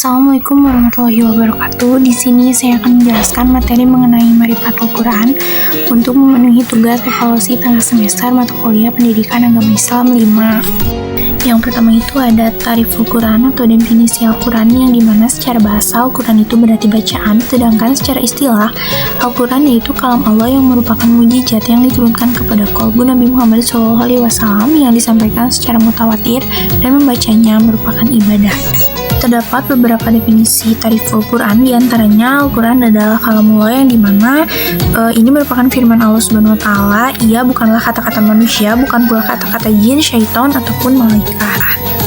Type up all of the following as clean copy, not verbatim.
Assalamualaikum warahmatullahi wabarakatuh. Di sini saya akan menjelaskan materi mengenai Ma'rifatul Quran untuk memenuhi tugas evaluasi tengah semester mata kuliah Pendidikan Agama Islam 5. Yang pertama itu ada Ta'riful Quran atau definisi Al-Quran, yang dimana secara bahasa Al-Quran itu berarti bacaan, sedangkan secara istilah Al-Quran yaitu kalam Allah yang merupakan mujizat yang diturunkan kepada qalbu Nabi Muhammad SAW yang disampaikan secara mutawatir, dan membacanya merupakan ibadah. Terdapat beberapa definisi Ta'riful Quran, diantaranya Al-Quran adalah kalamullah yang dimana ini merupakan firman Allah Subhanahu Wa Taala. Ia bukanlah kata-kata manusia, bukan pula kata-kata jin, syaitan ataupun malaikat.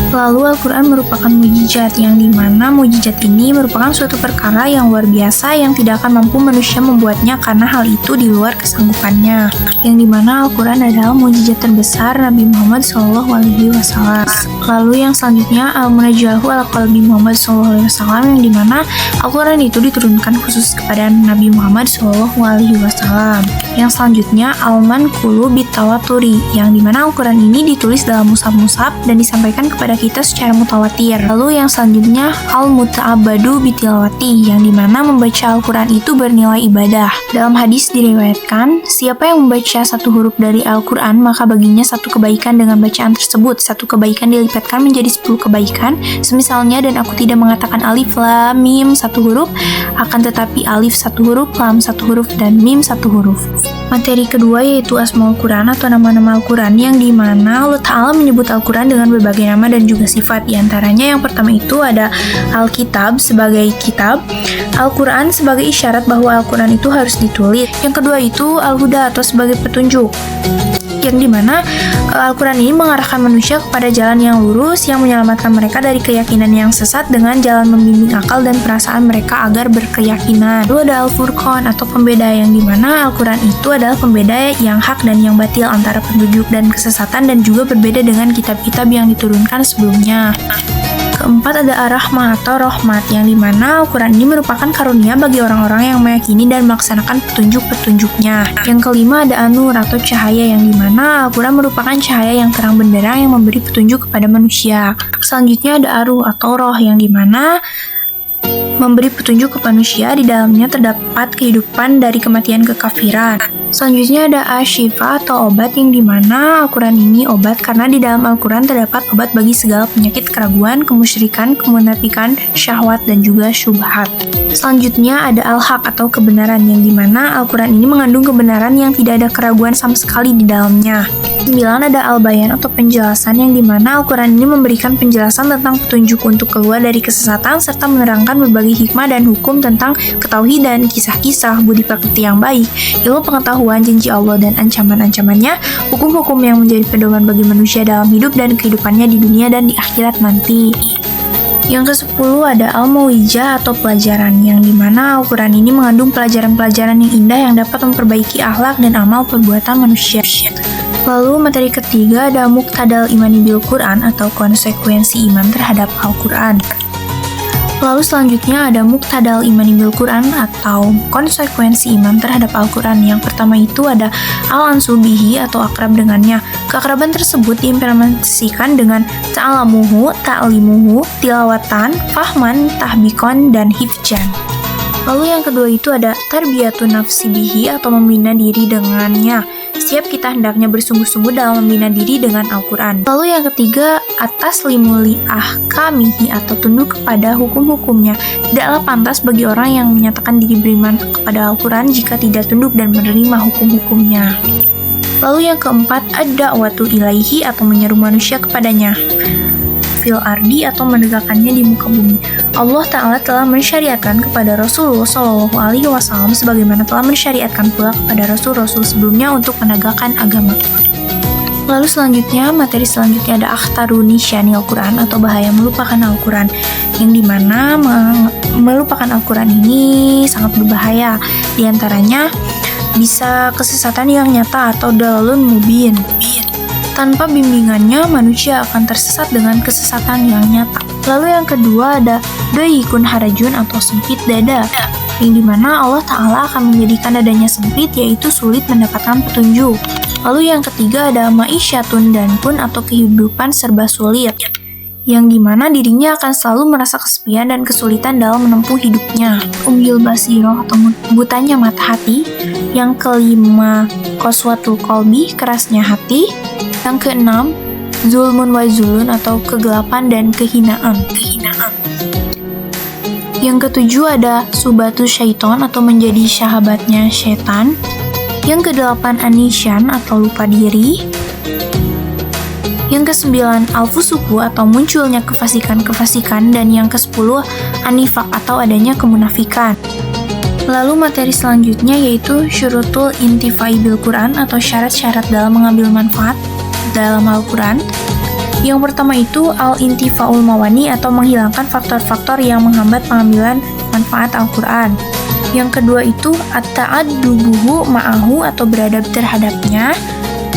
Lalu Al-Quran merupakan mujizat, yang dimana mujizat ini merupakan suatu perkara yang luar biasa yang tidak akan mampu manusia membuatnya karena hal itu di luar kesanggupannya. Yang dimana Al-Quran adalah mujizat terbesar Nabi Muhammad SAW. Lalu yang selanjutnya Al-Munajjahu ala qalbi Muhammad SAW, yang dimana Al-Quran itu diturunkan khusus kepada Nabi Muhammad SAW. Yang selanjutnya Al-Manqulu bitawaturi, yang dimana Al-Quran ini ditulis dalam mushaf-mushaf dan disampaikan kepada kita secara mutawatir. Lalu yang selanjutnya Al-Muta'abbadu bitilawati, yang dimana membaca Al-Quran itu bernilai ibadah. Dalam hadis diriwayatkan, siapa yang membaca satu huruf dari Al-Quran, maka baginya satu kebaikan dengan bacaan tersebut. Satu kebaikan dilipatkan menjadi 10 kebaikan. Semisalnya, dan aku tidak mengatakan alif, lam, mim satu huruf, akan tetapi alif satu huruf, lam satu huruf, dan mim satu huruf. Materi kedua yaitu Asmaul Quran atau nama-nama Al-Quran, yang dimana Allah Ta'ala menyebut Al-Quran dengan berbagai nama dan juga sifat. Di antaranya yang pertama itu ada Al-Kitab sebagai kitab, Al-Quran sebagai isyarat bahwa Al-Quran itu harus ditulis. Yang kedua itu Al-Huda atau sebagai petunjuk, yang dimana Al-Quran ini mengarahkan manusia kepada jalan yang lurus yang menyelamatkan mereka dari keyakinan yang sesat dengan jalan membimbing akal dan perasaan mereka agar berkeyakinan. Lalu ada Al-Furqan atau pembeda, yang dimana Al-Quran itu adalah pembeda yang hak dan yang batil, antara petunjuk dan kesesatan, dan juga berbeda dengan kitab-kitab yang diturunkan sebelumnya. Keempat ada Ar-Rahmah atau Rahmat, yang dimana Al-Quran ini merupakan karunia bagi orang-orang yang meyakini dan melaksanakan petunjuk-petunjuknya. Yang kelima ada An-Nur atau cahaya, yang dimana Al-Quran merupakan cahaya yang terang benderang yang memberi petunjuk kepada manusia. Selanjutnya ada Ar-Ruh atau Roh, yang dimana memberi petunjuk ke manusia. Di dalamnya terdapat kehidupan dari kematian kekafiran. Selanjutnya ada Asy-Syifa atau obat, yang dimana Al-Quran ini obat karena di dalam Al-Quran terdapat obat bagi segala penyakit keraguan, kemusyrikan, kemunafikan, syahwat, dan juga syubhat. Selanjutnya ada Al-Haq atau kebenaran, yang dimana Al-Quran ini mengandung kebenaran yang tidak ada keraguan sama sekali di dalamnya. 9 ada Al-Bayan atau penjelasan, yang dimana Al-Quran ini memberikan penjelasan tentang petunjuk untuk keluar dari kesesatan serta menerangkan berbagai hikmah dan hukum tentang ketauhidan, kisah-kisah, budi pekerti yang baik, ilmu pengetahuan, janji Allah dan ancaman-ancamannya, hukum-hukum yang menjadi pedoman bagi manusia dalam hidup dan kehidupannya di dunia dan di akhirat nanti. Yang ke-10 ada Al-Mau'izah atau pelajaran, yang dimana Al-Quran ini mengandung pelajaran-pelajaran yang indah yang dapat memperbaiki akhlak dan amal perbuatan manusia. Lalu materi ketiga ada Muqtadal Imani bil Quran atau konsekuensi iman terhadap Al-Quran. Lalu selanjutnya ada Muqtadal Imani bil Quran atau konsekuensi iman terhadap Al-Quran. Yang pertama itu ada Al-Ansubihi atau akrab dengannya. Keakraban tersebut diimplementasikan dengan ta'alamuhu, ta'limuhu, tilawatan, fahman, tahbikon, dan hifjan. Lalu yang kedua itu ada Tarbiyatun nafsi bihi atau membina diri dengannya. Setiap kita hendaknya bersungguh-sungguh dalam membina diri dengan Al-Quran. Lalu yang ketiga, at-taslimu li ahkamihi atau tunduk kepada hukum-hukumnya. Tidaklah pantas bagi orang yang menyatakan diri beriman kepada Al-Quran jika tidak tunduk dan menerima hukum-hukumnya. Lalu yang keempat, ad-da'watu ilaihi atau menyeru manusia kepadanya. Fil ardi atau menegakkannya di muka bumi. Allah Ta'ala telah mensyariatkan kepada Rasulullah SAW sebagaimana telah mensyariatkan pula kepada Rasul-Rasul sebelumnya untuk menegakkan agama. Lalu selanjutnya, materi selanjutnya ada Akhtaruni Syanil Quran atau bahaya melupakan Al-Quran, yang dimana melupakan Al-Quran ini sangat berbahaya. Di antaranya bisa kesesatan yang nyata atau dalalun mubin. Tanpa bimbingannya, manusia akan tersesat dengan kesesatan yang nyata. Lalu yang kedua ada Doyikun harajun atau sempit dada, yang dimana Allah Ta'ala akan menjadikan dadanya sempit, yaitu sulit mendapatkan petunjuk. Lalu yang ketiga ada Ma'isyatun dan pun atau kehidupan serba sulit, yang dimana dirinya akan selalu merasa kesepian dan kesulitan dalam menempuh hidupnya. Umyul basiroh atau butanya mata hati. Yang kelima, qaswatul qalbi, kerasnya hati. Yang keenam, zulmun wa zulun atau kegelapan dan kehinaan. Yang ketujuh ada subatus syaiton atau menjadi sahabatnya syaitan. Yang kedelapan anisyan atau lupa diri. Yang kesembilan al-fusuku atau munculnya kefasikan. Dan yang kesepuluh anifak atau adanya kemunafikan. Lalu materi selanjutnya yaitu syurutul intifai bil Quran atau syarat-syarat dalam mengambil manfaat dalam Al-Quran. Yang pertama itu al-intifaul mawani atau menghilangkan faktor-faktor yang menghambat pengambilan manfaat Al-Quran. Yang kedua itu at-ta'addubuhu ma'ahu atau beradab terhadapnya.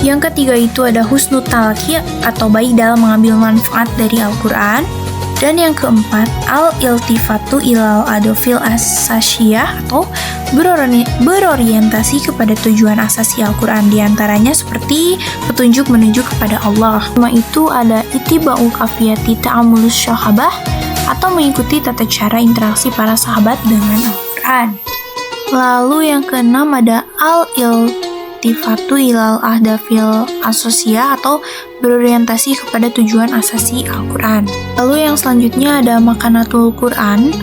Yang ketiga itu ada husnul talaqi atau baik dalam mengambil manfaat dari Al-Quran. Dan yang keempat, al-iltifatu ilal adofil asasiyah atau berorientasi kepada tujuan asasi Al-Quran, diantaranya seperti petunjuk menuju kepada Allah. Sama itu ada itiba'u kafiyati ta'amulus syahabah atau mengikuti tata cara interaksi para sahabat dengan Al-Quran. Lalu yang keenam ada al-iltifatu ilal ahdafil asasiyah atau berorientasi kepada tujuan asasi Al-Quran. Lalu yang selanjutnya ada makanatul Quran,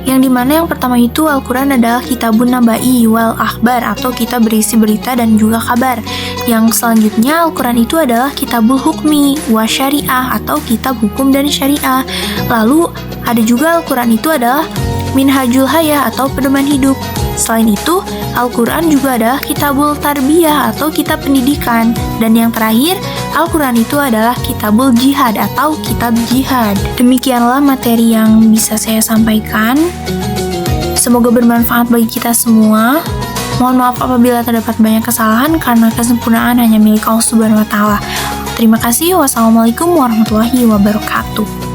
yang dimana yang pertama itu Al-Quran adalah kitabun nabai wal akhbar atau kitab berisi berita dan juga kabar. Yang selanjutnya Al-Quran itu adalah kitabul hukmi wa syariah atau kitab hukum dan syariah. Lalu ada juga Al-Quran itu adalah minhajul hayah atau pedoman hidup. Selain itu, Al-Quran juga adalah kitabul tarbiyah atau kitab pendidikan. Dan yang terakhir, Al-Quran itu adalah kitabul jihad atau kitab jihad. Demikianlah materi yang bisa saya sampaikan. Semoga bermanfaat bagi kita semua. Mohon maaf apabila terdapat banyak kesalahan karena kesempurnaan hanya milik Allah Subhanahu wa Ta'ala. Terima kasih. Wassalamualaikum warahmatullahi wabarakatuh.